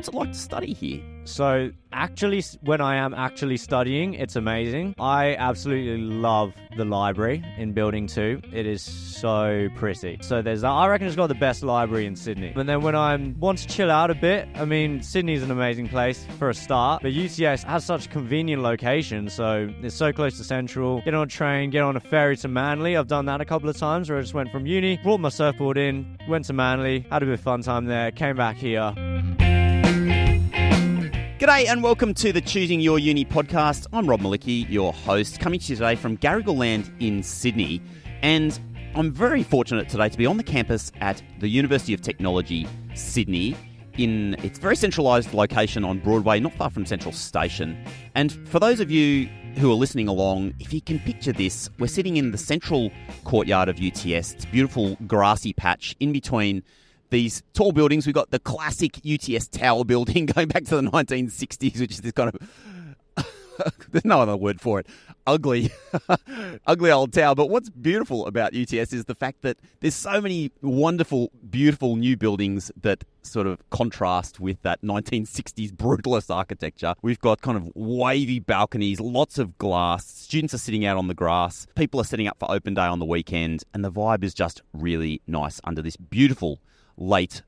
What's it like to study here? So actually, when I am actually studying, it's amazing. I absolutely love the library in Building 2. It is so pretty. So I reckon it's got the best library in Sydney. And then when I want to chill out a bit, I mean, Sydney's an amazing place for a start. But UTS has such a convenient location. So it's so close to Central. Get on a train, get on a ferry to Manly. I've done that a couple of times where I just went from uni, brought my surfboard in, went to Manly, had a bit of fun time there, came back here. G'day and welcome to the Choosing Your Uni podcast. I'm Rob Malicki, your host, coming to you today from Garrigal Land in Sydney. And I'm very fortunate today to be on the campus at the University of Technology, Sydney, in its very centralised location on Broadway, not far from Central Station. And for those of you who are listening along, if you can picture this, we're sitting in the central courtyard of UTS. It's a beautiful grassy patch in between these tall buildings. We've got the classic UTS Tower building going back to the 1960s, which is this kind of, there's no other word for it, ugly old tower. But what's beautiful about UTS is the fact that there's so many wonderful, beautiful new buildings that sort of contrast with that 1960s brutalist architecture. We've got kind of wavy balconies, lots of glass. Students are sitting out on the grass. People are setting up for open day on the weekend. And the vibe is just really nice under this beautiful late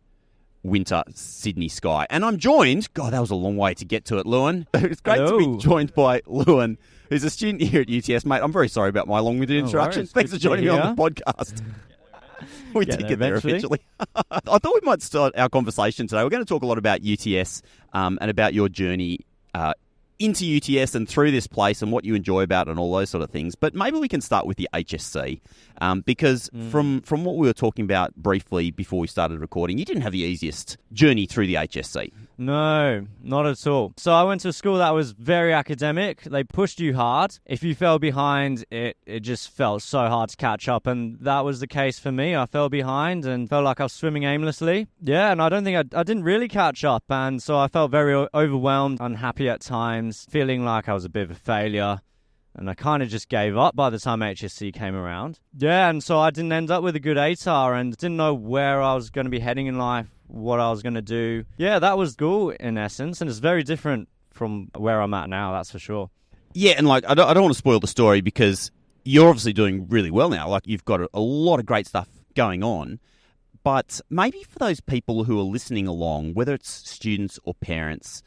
winter Sydney sky. And I'm joined, God, that was a long way to get to it, Lewin. It's great to be joined by Lewin, who's a student here at UTS. Mate, I'm very sorry about my long-winded introduction. Thanks for joining me on the podcast. We did get there eventually. I thought we might start our conversation today. We're going to talk a lot about UTS and about your journey into UTS and through this place and what you enjoy about it and all those sort of things. But maybe we can start with the HSC because from what we were talking about briefly before we started recording, you didn't have the easiest journey through the HSC. No, not at all. So I went to a school that was very academic. They pushed you hard. If you fell behind, it just felt so hard to catch up. And that was the case for me. I fell behind and felt like I was swimming aimlessly. Yeah, and I don't think I didn't really catch up. And so I felt very overwhelmed, unhappy at times, feeling like I was a bit of a failure. And I kind of just gave up by the time HSC came around. Yeah, and so I didn't end up with a good ATAR and didn't know where I was going to be heading in life, what I was going to do. Yeah, that was school in essence, and it's very different from where I'm at now, that's for sure. Yeah, and like I don't want to spoil the story because you're obviously doing really well now. Like you've got a lot of great stuff going on. But maybe for those people who are listening along, whether it's students or parents,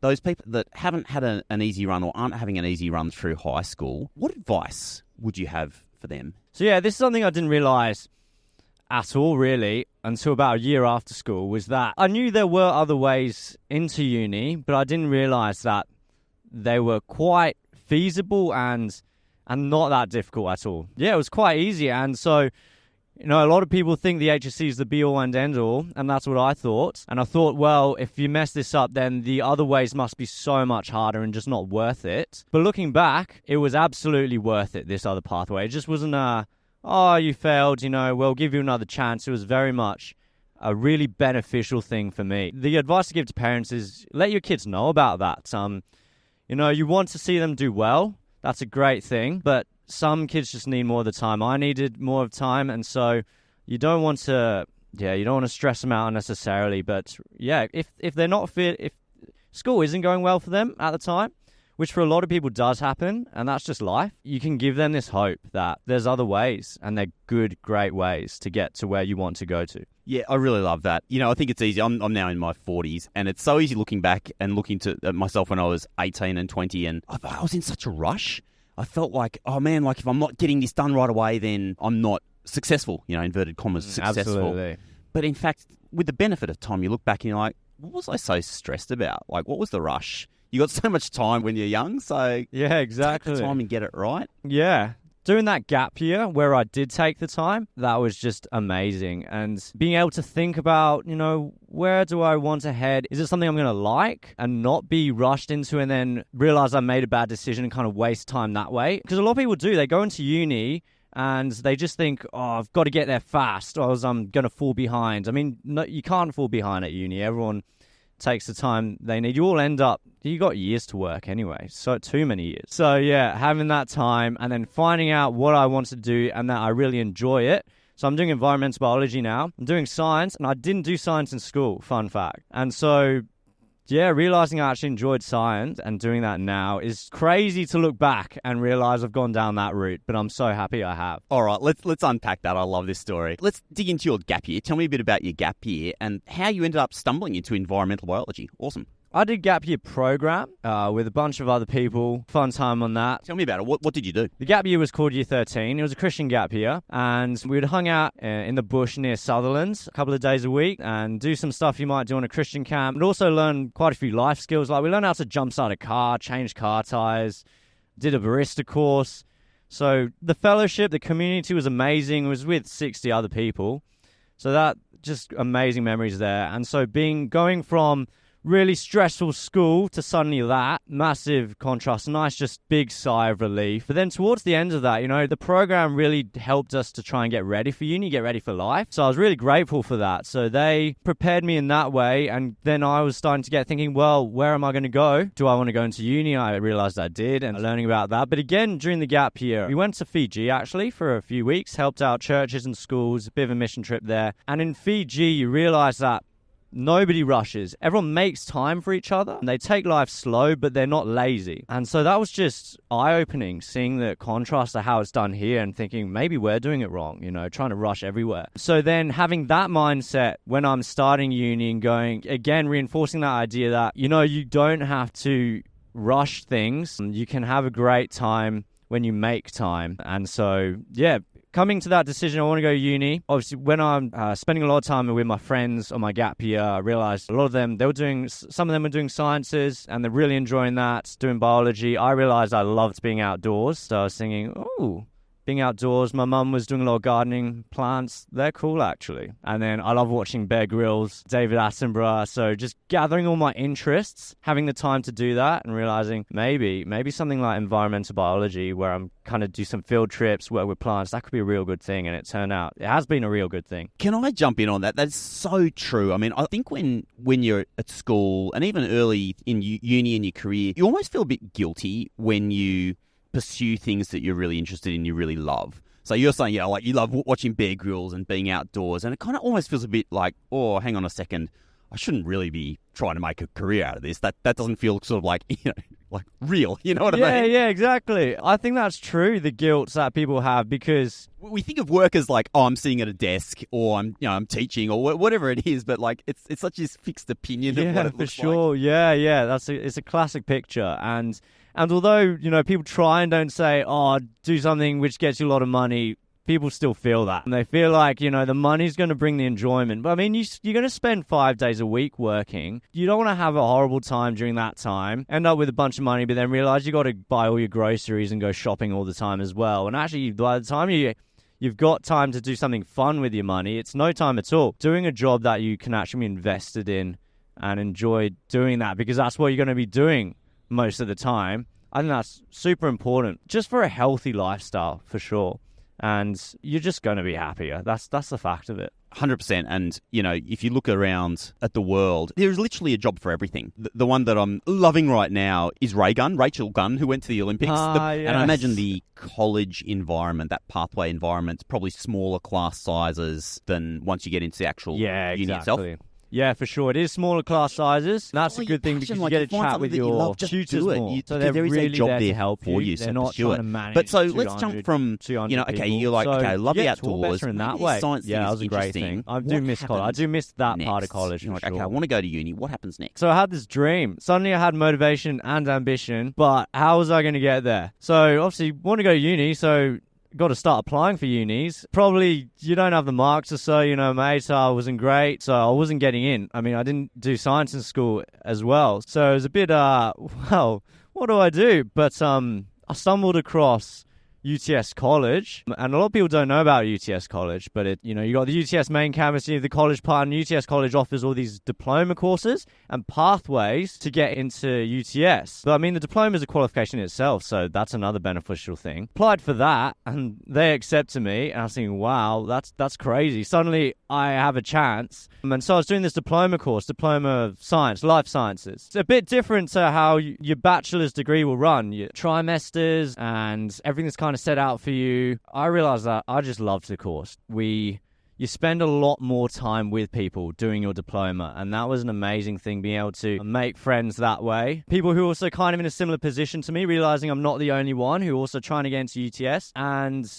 those people that haven't had an easy run or aren't having an easy run through high school, what advice would you have for them? So yeah, this is something I didn't realise at all, really, until about a year after school, was that I knew there were other ways into uni, but I didn't realise that they were quite feasible and not that difficult at all. Yeah, it was quite easy, and so you know, a lot of people think the HSC is the be-all and end-all, and that's what I thought. And I thought, well, if you mess this up, then the other ways must be so much harder and just not worth it. But looking back, it was absolutely worth it, this other pathway. It just wasn't you failed, we'll give you another chance. It was very much a really beneficial thing for me. The advice to give to parents is let your kids know about that. You want to see them do well. That's a great thing, but some kids just need more of the time. I needed more of time, and so you don't want to stress them out unnecessarily. But yeah, if they're not fit, if school isn't going well for them at the time, which for a lot of people does happen, and that's just life, you can give them this hope that there's other ways, and they're good, great ways to get to where you want to go to. Yeah, I really love that. I think it's easy. I'm now in my 40s, and it's so easy looking back and looking to myself when I was 18 and 20, and I was in such a rush. I felt like, oh man, like if I'm not getting this done right away, then I'm not successful, inverted commas, successful. Absolutely. But in fact, with the benefit of time, you look back and you're like, what was I so stressed about? Like, what was the rush? You got so much time when you're young, so yeah, exactly. Take the time and get it right. Yeah. Doing that gap year where I did take the time, that was just amazing. And being able to think about, where do I want to head? Is it something I'm going to like and not be rushed into and then realize I made a bad decision and kind of waste time that way? Because a lot of people do. They go into uni and they just think, I've got to get there fast or else I'm going to fall behind. I mean, no, you can't fall behind at uni. Everyone takes the time they need. You got years to work anyway, so too many years. So yeah, having that time and then finding out what I want to do and that I really enjoy it. So I'm doing environmental biology now. I'm doing science, and I didn't do science in school, fun fact. And so yeah, realizing I actually enjoyed science and doing that now is crazy to look back and realize I've gone down that route, but I'm so happy I have. All right, let's unpack that. I love this story. Let's dig into your gap year. Tell me a bit about your gap year and how you ended up stumbling into environmental biology. Awesome. I did gap year program with a bunch of other people. Fun time on that. Tell me about it. What did you do? The gap year was called Year 13. It was a Christian gap year, and we'd hung out in the bush near Sutherland a couple of days a week and do some stuff you might do on a Christian camp, and also learn quite a few life skills. Like we learned how to jump start a car, change car tires, did a barista course. So the fellowship, the community was amazing. It was with 60 other people. So that just amazing memories there. And so going from really stressful school to suddenly that, massive contrast, nice just big sigh of relief. But then towards the end of that, the program really helped us to try and get ready for uni, get ready for life. So I was really grateful for that. So they prepared me in that way, and then I was starting to get thinking, well, where am I going to go? Do I want to go into uni? I realized I did, and learning about that. But again, during the gap year, we went to Fiji actually for a few weeks, helped out churches and schools, a bit of a mission trip there. And in Fiji, you realize that nobody rushes. Everyone makes time for each other. They take life slow, but they're not lazy. And so that was just eye-opening, seeing the contrast to how it's done here and thinking maybe we're doing it wrong, trying to rush everywhere. So then having that mindset when I'm starting uni and going, again, reinforcing that idea that, you don't have to rush things. You can have a great time when you make time. And so, yeah, coming to that decision, I want to go to uni. Obviously, when I'm spending a lot of time with my friends on my gap year, I realized a lot of them, some of them were doing sciences and they're really enjoying that, doing biology. I realized I loved being outdoors. So I was thinking, being outdoors. My mum was doing a lot of gardening, plants. They're cool, actually. And then I love watching Bear Grylls, David Attenborough. So just gathering all my interests, having the time to do that and realizing maybe something like environmental biology where I'm kind of do some field trips, work with plants, that could be a real good thing. And it turned out it has been a real good thing. Can I jump in on that? That's so true. I mean, I think when you're at school and even early in uni in your career, you almost feel a bit guilty when you pursue things that you're really interested in, you really love. So you're saying, like you love watching Bear Grylls and being outdoors, and it kind of almost feels a bit like, oh, hang on a second, I shouldn't really be trying to make a career out of this. That doesn't feel sort of like, like real. You know what I mean? Yeah, exactly. I think that's true, the guilt that people have, because we think of work as like, oh, I'm sitting at a desk or I'm teaching or whatever it is, but like it's such a fixed opinion of what it looks like. For sure. Yeah. It's a classic picture. And although, people try and don't say, oh, do something which gets you a lot of money, people still feel that. And they feel like, the money's going to bring the enjoyment. But I mean, you're going to spend 5 days a week working. You don't want to have a horrible time during that time, end up with a bunch of money, but then realize you got to buy all your groceries and go shopping all the time as well. And actually, by the time you've got time to do something fun with your money, it's no time at all. Doing a job that you can actually be invested in and enjoy doing that, because that's what you're going to be doing most of the time. I think that's super important just for a healthy lifestyle, for sure. And you're just going to be happier. That's the fact of it. 100%. And, if you look around at the world, there's literally a job for everything. The one that I'm loving right now is Rachel Gunn, who went to the Olympics. Yes. And I imagine the college environment, that pathway environment, probably smaller class sizes than once you get into the actual uni itself. Yeah, for sure. It is smaller class sizes. That's a good thing because you get a chat with your tutors more. So there is a job there there to help for you. you, They're so not pursue trying it. to manage But so let's jump from, okay, you're like, okay, I love the outdoors. In that way. Science that was a great thing. I do miss college. I do miss that part of college. You're like, okay, I want to go to uni. What happens next? So I had this dream. Suddenly I had motivation and ambition, but how was I going to get there? So obviously, want to go to uni, so got to start applying for unis. Probably you don't have the marks or so, my ATAR wasn't great, so I wasn't getting in. I mean, I didn't do science in school as well. So it was a bit, what do I do? But I stumbled across UTS College, and a lot of people don't know about UTS College, but you got the UTS main campus, you have the college part, and UTS College offers all these diploma courses and pathways to get into UTS. But I mean, the diploma is a qualification in itself, so that's another beneficial thing. Applied for that, and they accepted me, and I was thinking, wow, that's crazy. Suddenly, I have a chance. And so I was doing this diploma course, Diploma of Science, Life Sciences. It's a bit different to how your bachelor's degree will run. Your trimesters and everything's kind of set out for you. I realized that I just loved the course. We you spend a lot more time with people doing your diploma. And that was an amazing thing, being able to make friends that way. People who are also kind of in a similar position to me, realizing I'm not the only one who are also trying to get into UTS. And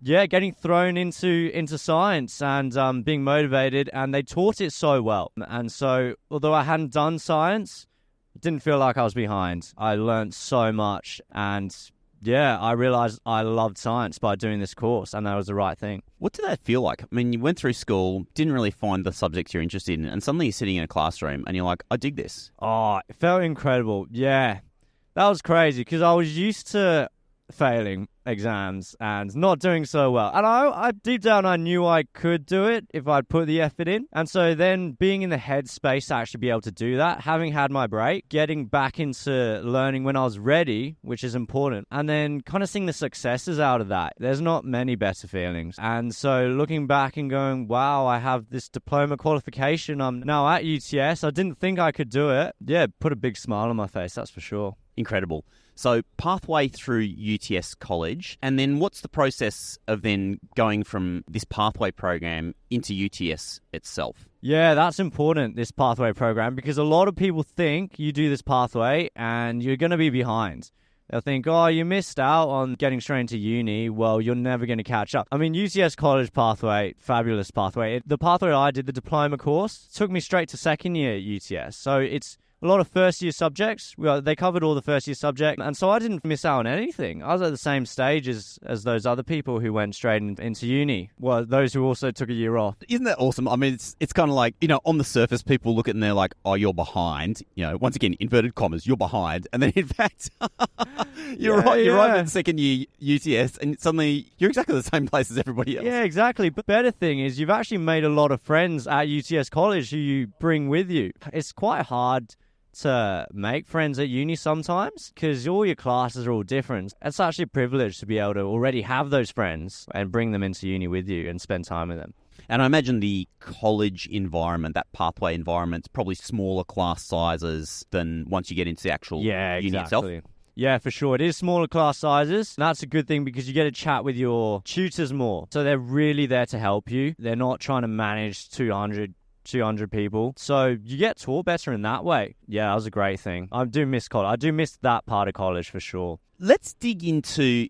yeah, getting thrown into science and being motivated. And they taught it so well. And so although I hadn't done science, it didn't feel like I was behind. I learned so much, and yeah, I realized I loved science by doing this course, and that was the right thing. What did that feel like? I mean, you went through school, didn't really find the subjects you're interested in, and suddenly you're sitting in a classroom and you're like, I dig this. Oh, it felt incredible. Yeah, that was crazy because I was used to failing exams and not doing so well. And I deep down, I knew I could do it if I'd put the effort in. And so then being in the headspace to actually be able to do that, having had my break, getting back into learning when I was ready, which is important, and then kind of seeing the successes out of that. There's not many better feelings. And so looking back and going, wow, I have this diploma qualification. I'm now at UTS. I didn't think I could do it. Yeah, put a big smile on my face, that's for sure. Incredible. So pathway through UTS College, and then what's the process of then going from this pathway program into UTS itself? Yeah, that's important, this pathway program, because a lot of people think you do this pathway and you're going to be behind. They'll think, oh, you missed out on getting straight into uni. Well, you're never going to catch up. I mean, UTS College pathway, fabulous pathway. The pathway I did, the diploma course, took me straight to second year at UTS. So it's a lot of first-year subjects. They covered all the first-year subjects, and so I didn't miss out on anything. I was at the same stage as those other people who went straight into uni. Well, those who also took a year off. Isn't that awesome? I mean, it's kind of like, on the surface, people look at it and they're like, oh, you're behind. Once again, inverted commas, you're behind. And then, in fact, you're right in second year UTS, and suddenly you're exactly the same place as everybody else. Yeah, exactly. But the better thing is you've actually made a lot of friends at UTS College who you bring with you. It's quite hard to make friends at uni sometimes because all your classes are all different. It's actually a privilege to be able to already have those friends and bring them into uni with you and spend time with them. And I imagine the college environment, that pathway environment, is probably smaller class sizes than once you get into the actual uni itself. Yeah, for sure. It is smaller class sizes. And that's a good thing because you get to chat with your tutors more. So they're really there to help you. They're not trying to manage 200 people. So you get taught better in that way. Yeah, that was a great thing. I do miss college. I do miss that part of college for sure. Let's dig into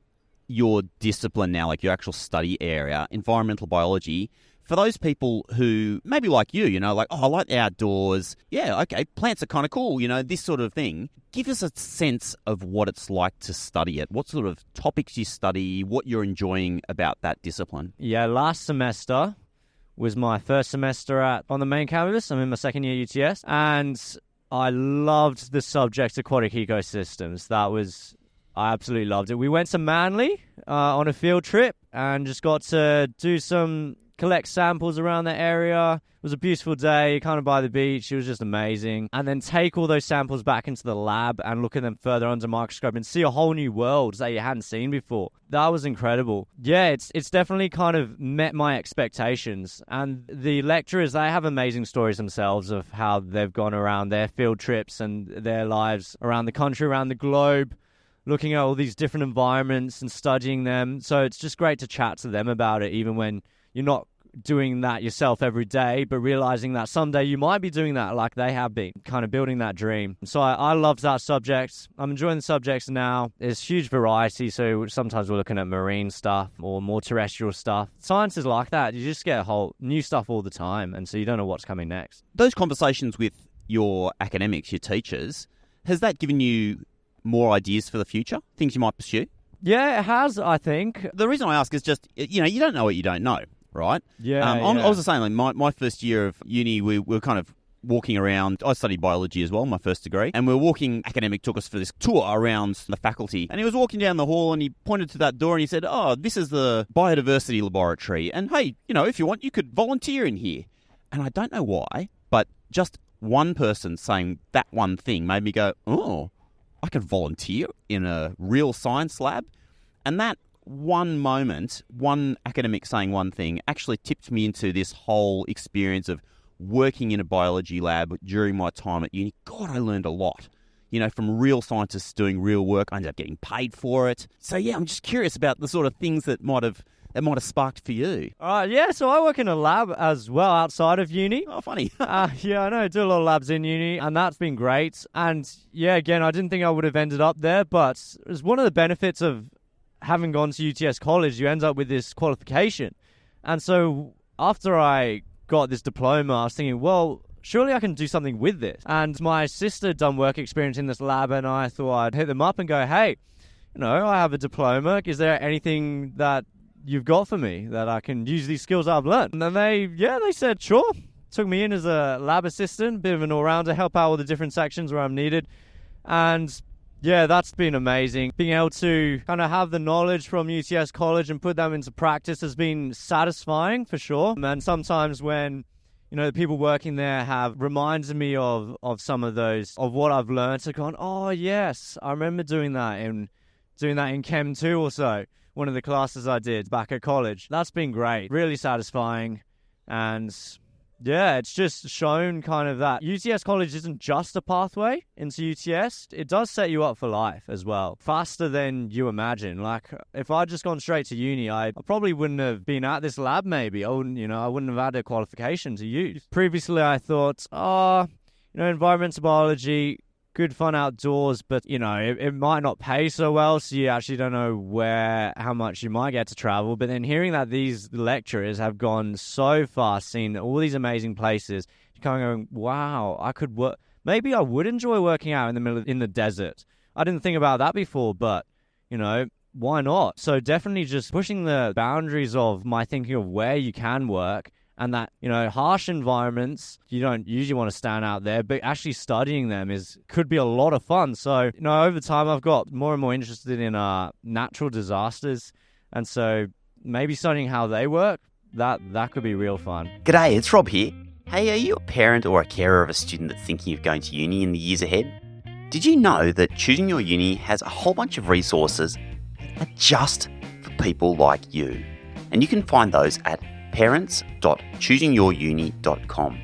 your discipline now, like your actual study area, environmental biology. For those people who maybe like you, like, oh, I like the outdoors. Yeah, okay, plants are kind of cool, this sort of thing. Give us a sense of what it's like to study it. What sort of topics you study, what you're enjoying about that discipline. Yeah, last semester was my first semester on the main campus. I'm in my second year UTS, and I loved the subject aquatic ecosystems. I absolutely loved it. We went to Manly on a field trip and just got to collect samples around the area. It was a beautiful day, kind of by the beach. It was just amazing. And then take all those samples back into the lab and look at them further under a microscope and see a whole new world that you hadn't seen before. That was incredible. Yeah, it's definitely kind of met my expectations. And the lecturers, they have amazing stories themselves of how they've gone around their field trips and their lives around the country, around the globe, looking at all these different environments and studying them. So it's just great to chat to them about it, even when you're not doing that yourself every day, but realizing that someday you might be doing that like they have been, kind of building that dream. So I loved that subject. I'm enjoying the subjects now. There's huge variety, so sometimes we're looking at marine stuff or more terrestrial stuff. Science is like that. You just get a whole new stuff all the time, and so you don't know what's coming next. Those conversations with your academics, your teachers, has that given you more ideas for the future, things you might pursue? Yeah, it has, I think. The reason I ask is just, you don't know what you don't know. Right? Yeah, I was just saying, like, my first year of uni, we were kind of walking around. I studied biology as well, my first degree. And we were walking, academic took us for this tour around the faculty. And he was walking down the hall and he pointed to that door and he said, oh, this is the biodiversity laboratory. And hey, if you want, you could volunteer in here. And I don't know why, but just one person saying that one thing made me go, oh, I could volunteer in a real science lab. And that one moment, one academic saying one thing actually tipped me into this whole experience of working in a biology lab during my time at uni. God, I learned a lot, from real scientists doing real work. I ended up getting paid for it. So yeah, I'm just curious about the sort of things that might have that might have sparked for you? So I work in a lab as well outside of uni. Oh, funny. Yeah, I know. I do a lot of labs in uni, and that's been great. And yeah, again, I didn't think I would have ended up there, but it's one of the benefits of having gone to UTS College. You end up with this qualification. And so after I got this diploma, I was thinking, well, surely I can do something with this. And my sister had done work experience in this lab, and I thought I'd hit them up and go, hey, I have a diploma. Is there anything that you've got for me that I can use these skills I've learned? And then they said, sure. Took me in as a lab assistant, bit of an all-rounder, help out with the different sections where I'm needed. And yeah, that's been amazing. Being able to kind of have the knowledge from UTS College and put them into practice has been satisfying for sure. And sometimes when the people working there have reminded me of some of those, of what I've learned, I've gone, oh yes, I remember doing that in Chem 2 or so, one of the classes I did back at college. That's been great, really satisfying. And yeah, it's just shown kind of that UTS College isn't just a pathway into UTS. It does set you up for life as well, faster than you imagine. Like, if I'd just gone straight to uni, I probably wouldn't have been at this lab maybe. I wouldn't have had a qualification to use. Previously, I thought, environmental biology, good fun outdoors, but, it might not pay so well, so you actually don't know how much you might get to travel. But then hearing that these lecturers have gone so far, seen all these amazing places, you're kind of going, wow, I could work. Maybe I would enjoy working out in the desert. I didn't think about that before, but, why not? So definitely just pushing the boundaries of my thinking of where you can work. And that, harsh environments, you don't usually want to stand out there, but actually studying them could be a lot of fun. So, over time, I've got more and more interested in natural disasters. And so maybe studying how they work, that could be real fun. G'day, it's Rob here. Hey, are you a parent or a carer of a student that's thinking of going to uni in the years ahead? Did you know that Choosing Your Uni has a whole bunch of resources that are just for people like you? And you can find those at parents.choosingyouruni.com.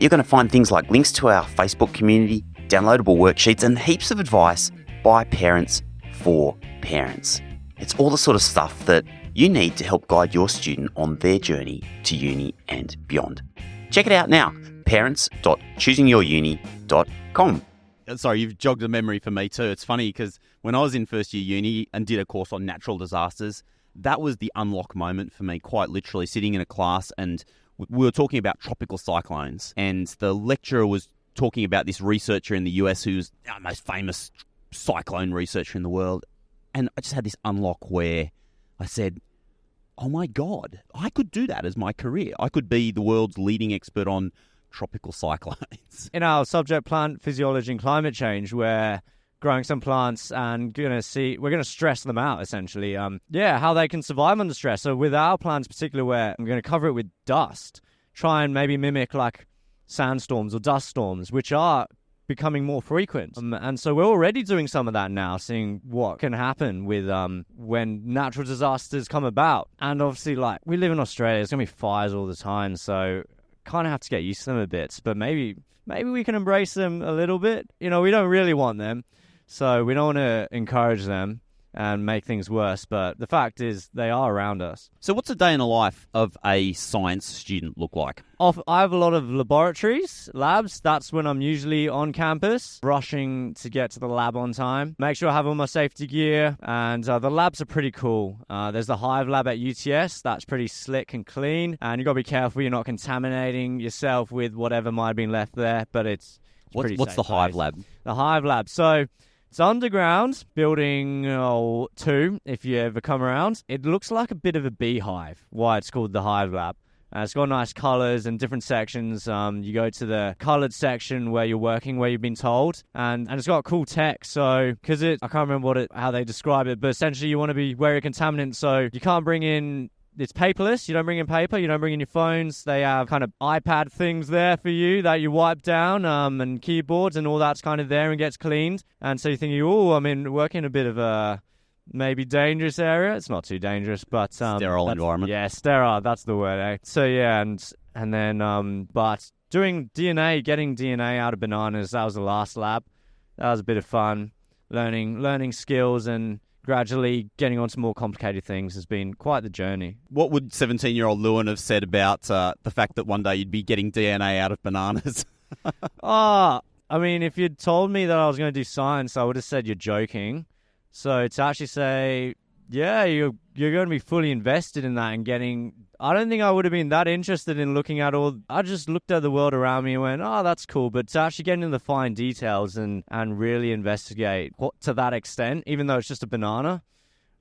You're going to find things like links to our Facebook community, downloadable worksheets, and heaps of advice by parents for parents. It's all the sort of stuff that you need to help guide your student on their journey to uni and beyond. Check it out now, parents.choosingyouruni.com. Sorry, you've jogged a memory for me too. It's funny because when I was in first year uni and did a course on natural disasters, that was the unlock moment for me, quite literally, sitting in a class and we were talking about tropical cyclones. And the lecturer was talking about this researcher in the US who's the most famous cyclone researcher in the world. And I just had this unlock where I said, oh my God, I could do that as my career. I could be the world's leading expert on tropical cyclones. In our subject, plant physiology and climate change, we're growing some plants and we're going to stress them out essentially. How they can survive under stress. So with our plants particularly, where I'm going to cover it with dust, try and maybe mimic like sandstorms or dust storms, which are becoming more frequent. And so we're already doing some of that now, seeing what can happen with when natural disasters come about. And obviously, like, we live in Australia, there's going to be fires all the time, so kind of have to get used to them a bit. But maybe we can embrace them a little bit. We don't really want them, so we don't want to encourage them and make things worse, but the fact is they are around us. So what's a day in the life of a science student look like? I have a lot of laboratories, labs. That's when I'm usually on campus, rushing to get to the lab on time. Make sure I have all my safety gear, and the labs are pretty cool. There's the Hive lab at UTS. That's pretty slick and clean, and you've got to be careful you're not contaminating yourself with whatever might have been left there, but it's pretty safe. What's the Hive lab? The Hive lab. So it's underground, building 2, if you ever come around. It looks like a bit of a beehive, why it's called the Hive Lab. It's got nice colours and different sections. You go to the coloured section where you're working, where you've been told, and it's got cool tech. So, because I can't remember how they describe it, but essentially you want to be wary of contaminants, so you can't bring in. It's paperless. You don't bring in paper. You don't bring in your phones. They have kind of iPad things there for you that you wipe down, and keyboards and all that's kind of there and gets cleaned. And so you're thinking, working in a bit of a maybe dangerous area. It's not too dangerous, but sterile environment. Yeah, sterile. That's the word. Eh? So yeah, and then but doing DNA, getting DNA out of bananas. That was the last lab. That was a bit of fun, learning skills and gradually getting onto more complicated things has been quite the journey. What would 17-year-old Lewin have said about the fact that one day you'd be getting DNA out of bananas? I mean, if you'd told me that I was going to do science, I would have said you're joking. So to actually say, yeah, you're going to be fully invested in that and getting... I don't think I would have been that interested in looking at all... I just looked at the world around me and went, oh, that's cool. But to actually get into the fine details and really investigate to that extent, even though it's just a banana,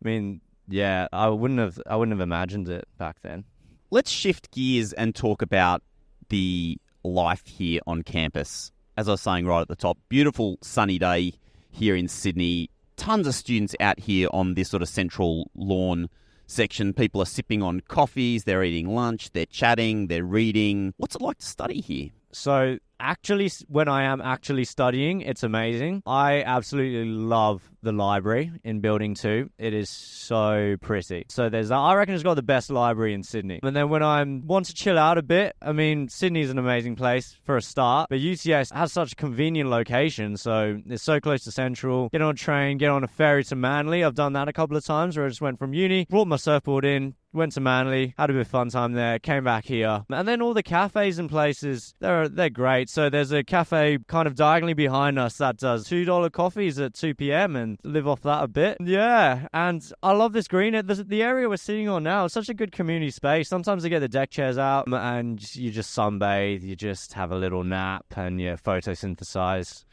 I mean, yeah, I wouldn't have imagined it back then. Let's shift gears and talk about the life here on campus. As I was saying right at the top, beautiful sunny day here in Sydney. Tons of students out here on this sort of central lawn section. People are sipping on coffees, they're eating lunch, they're chatting, they're reading. What's it like to study here? So actually, when I am actually studying, it's amazing. I absolutely love the library in Building 2. It is so pretty. So I reckon it's got the best library in Sydney. And then when I want to chill out a bit, I mean, Sydney's an amazing place for a start, but UTS has such a convenient location. So it's so close to Central. Get on a train, get on a ferry to Manly. I've done that a couple of times where I just went from uni, brought my surfboard in, went to Manly, had a bit of fun time there, came back here. And then all the cafes and places, they're great. So there's a cafe kind of diagonally behind us that does $2 coffees at 2 p.m. and live off that a bit. Yeah, and I love this green. The area we're sitting on now is such a good community space. Sometimes they get the deck chairs out and you just sunbathe, you just have a little nap and you photosynthesize.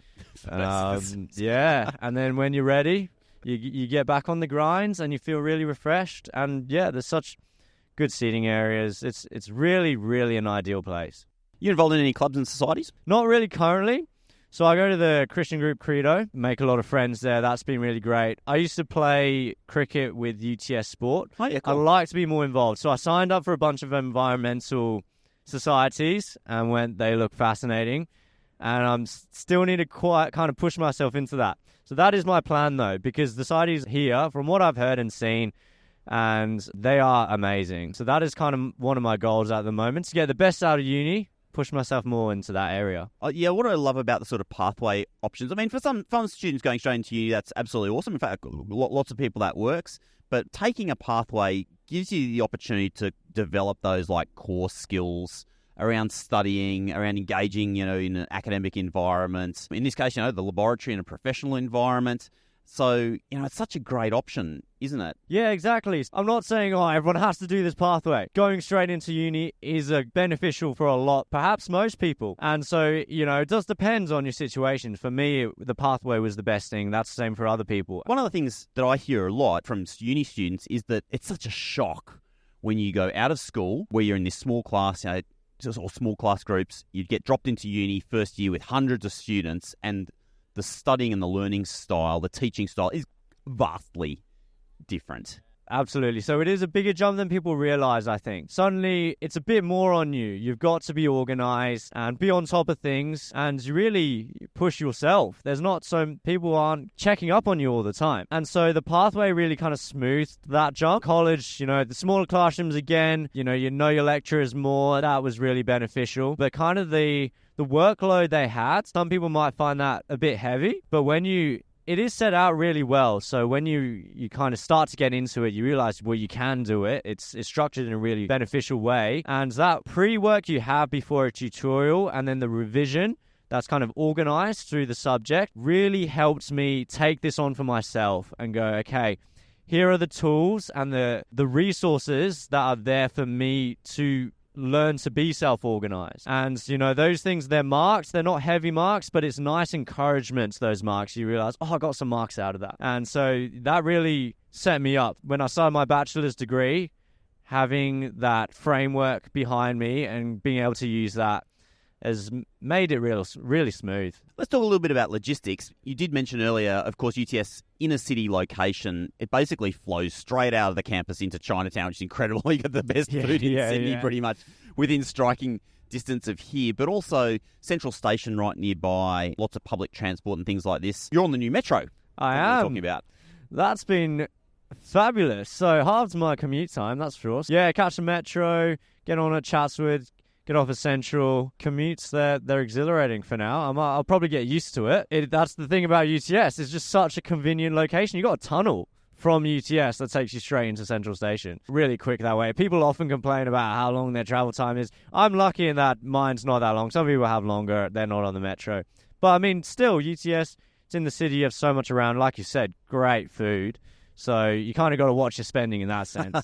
Yeah, and then when you're ready... You get back on the grinds and you feel really refreshed. And yeah, there's such good seating areas. It's really, really an ideal place. You involved in any clubs and societies? Not really currently. So I go to the Christian group Credo, make a lot of friends there. That's been really great. I used to play cricket with UTS Sport. Oh, yeah, cool. I'd like to be more involved. So I signed up for a bunch of environmental societies and they look fascinating. And I still need to quite kind of push myself into that. So that is my plan, though, because the societies here, from what I've heard and seen, and they are amazing. So that is kind of one of my goals at the moment, to get the best out of uni, push myself more into that area. Yeah, what I love about the sort of pathway options, I mean, for some students going straight into uni, that's absolutely awesome. In fact, lots of people that works. But taking a pathway gives you the opportunity to develop those like core skills around studying, around engaging, in an academic environment. In this case, the laboratory in a professional environment. So, it's such a great option, isn't it? Yeah, exactly. I'm not saying, everyone has to do this pathway. Going straight into uni is beneficial for a lot, perhaps most people. And so, it does depend on your situation. For me, the pathway was the best thing. That's the same for other people. One of the things that I hear a lot from uni students is that it's such a shock when you go out of school, where you're in this small class, or small class groups, you'd get dropped into uni first year with hundreds of students, and the studying and the learning style, the teaching style is vastly different. Absolutely. So it is a bigger jump than people realize, I think. Suddenly, it's a bit more on you. You've got to be organized and be on top of things and really push yourself. People aren't checking up on you all the time. And so the pathway really kind of smoothed that jump. College, the smaller classrooms again, you know your lecturers more. That was really beneficial. But kind of the workload they had, some people might find that a bit heavy. But it is set out really well. So when you kind of start to get into it, you realize, well, you can do it. It's structured in a really beneficial way. And that pre-work you have before a tutorial and then the revision that's kind of organized through the subject really helped me take this on for myself and go, okay, here are the tools and the resources that are there for me to learn to be self-organized. And, those things, they're marked. They're not heavy marks, but it's nice encouragement to those marks. You realize, I got some marks out of that. And so that really set me up. When I started my bachelor's degree, having that framework behind me and being able to use that has made it really smooth. Let's talk a little bit about logistics. You did mention earlier, of course, UTS inner city location. It basically flows straight out of the campus into Chinatown, which is incredible. You got the best food in Sydney pretty much within striking distance of here, but also Central Station right nearby, lots of public transport and things like this. You're on the new metro. I am. Talking about. That's been fabulous. So halves my commute time, that's for sure. Yeah, catch the metro, get on at Chatswood, get off at Central. Commutes, they're exhilarating for now. I'll probably get used to it. That's the thing about UTS. It's just such a convenient location. You got a tunnel from UTS that takes you straight into Central Station. Really quick that way. People often complain about how long their travel time is. I'm lucky in that mine's not that long. Some people have longer. They're not on the metro. But, I mean, still, UTS, it's in the city. You have so much around. Like you said, great food. So you kind of got to watch your spending in that sense.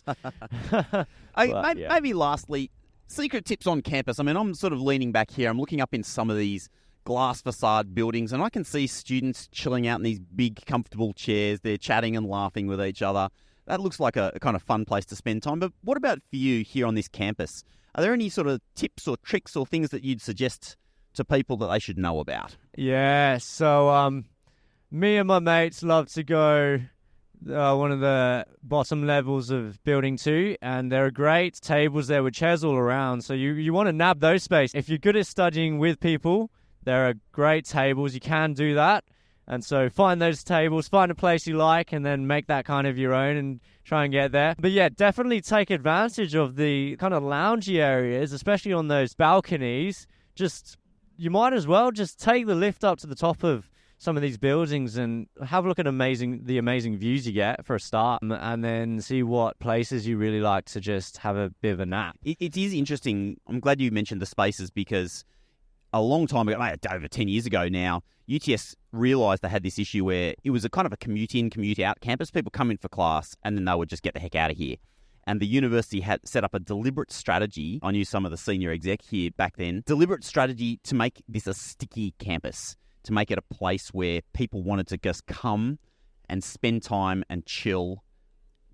Maybe lastly, secret tips on campus. I mean, I'm sort of leaning back here. I'm looking up in some of these glass facade buildings, and I can see students chilling out in these big, comfortable chairs. They're chatting and laughing with each other. That looks like a kind of fun place to spend time. But what about for you here on this campus? Are there any sort of tips or tricks or things that you'd suggest to people that they should know about? Yeah, so me and my mates love to go one of the bottom levels of Building 2, and there are great tables there with chairs all around. So you want to nab those space. If you're good at studying with people, there are great tables. You can do that. And so find those tables, find a place you like, and then make that kind of your own and try and get there. But yeah, definitely take advantage of the kind of loungy areas, especially on those balconies. You might as well just take the lift up to the top of some of these buildings and have a look at the amazing views you get for a start, and then see what places you really like to just have a bit of a nap. It is interesting. I'm glad you mentioned the spaces, because a long time ago, over 10 years ago now, UTS realised they had this issue where it was a kind of a commute in, commute out campus. People come in for class and then they would just get the heck out of here. And the university had set up a deliberate strategy. I knew some of the senior exec here back then. Deliberate strategy to make this a sticky campus, to make it a place where people wanted to just come and spend time and chill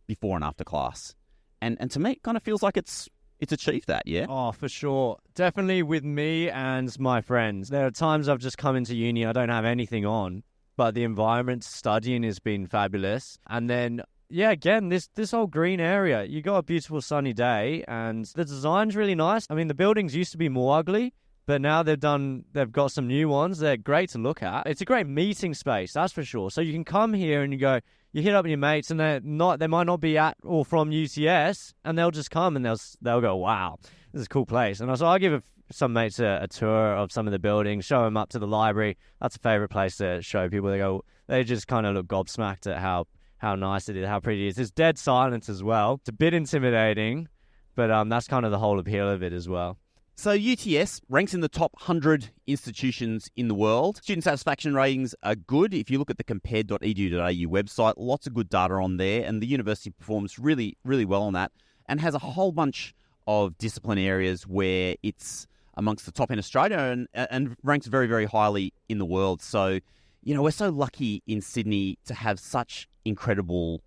before and after class. And to me, it kind of feels like it's achieved that, yeah? Oh, for sure. Definitely with me and my friends. There are times I've just come into uni, I don't have anything on, but the environment studying has been fabulous. And then, yeah, again, this whole green area, you got a beautiful sunny day, and the design's really nice. I mean, the buildings used to be more ugly, but now they've got some new ones. They're great to look at. It's a great meeting space, that's for sure. So you can come here and you hit up your mates, and they might not be at or from UTS, and they'll just come and they'll go, wow, this is a cool place. And so I give some mates a tour of some of the buildings, show them up to the library. That's a favorite place to show people. They just kind of look gobsmacked at how nice it is, how pretty it is. There's dead silence as well. It's a bit intimidating, but that's kind of the whole appeal of it as well. So UTS ranks in the top 100 institutions in the world. Student satisfaction ratings are good. If you look at the compared.edu.au website, lots of good data on there, and the university performs really, really well on that, and has a whole bunch of discipline areas where it's amongst the top in Australia and ranks very, very highly in the world. So, we're so lucky in Sydney to have such incredible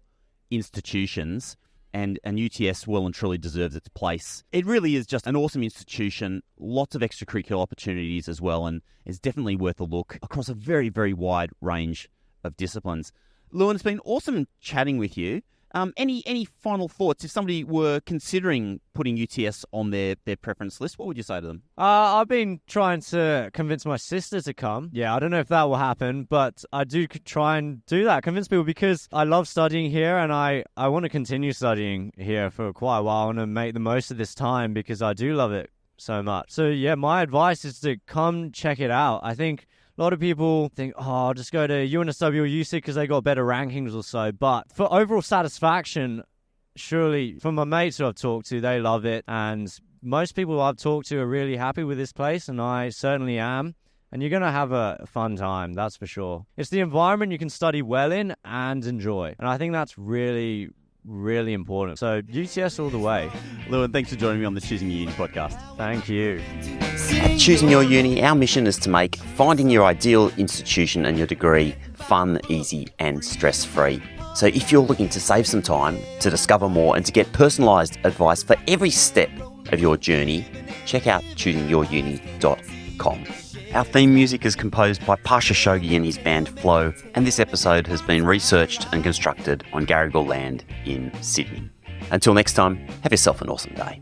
institutions. And UTS well and truly deserves its place. It really is just an awesome institution, lots of extracurricular opportunities as well, and it's definitely worth a look across a very, very wide range of disciplines. Lewin, it's been awesome chatting with you. Any final thoughts? If somebody were considering putting UTS on their preference list, what would you say to them? I've been trying to convince my sister to come. Yeah, I don't know if that will happen, but I do try and do that, convince people, because I love studying here, and I want to continue studying here for quite a while. I want to make the most of this time because I do love it so much. So yeah, my advice is to come check it out. I think a lot of people think, I'll just go to UNSW or UC because they got better rankings or so. But for overall satisfaction, surely from my mates who I've talked to, they love it. And most people I've talked to are really happy with this place, and I certainly am. And you're going to have a fun time, that's for sure. It's the environment you can study well in and enjoy. And I think that's really, really important. So UTS all the way. Lewin, thanks for joining me on the Choosing Your Uni podcast. Thank you. At Choosing Your Uni, our mission is to make finding your ideal institution and your degree fun, easy and stress-free. So if you're looking to save some time, to discover more and to get personalised advice for every step of your journey, check out choosingyouruni.com. Our theme music is composed by Pasha Shogi and his band Flow, and this episode has been researched and constructed on Garigal land in Sydney. Until next time, have yourself an awesome day.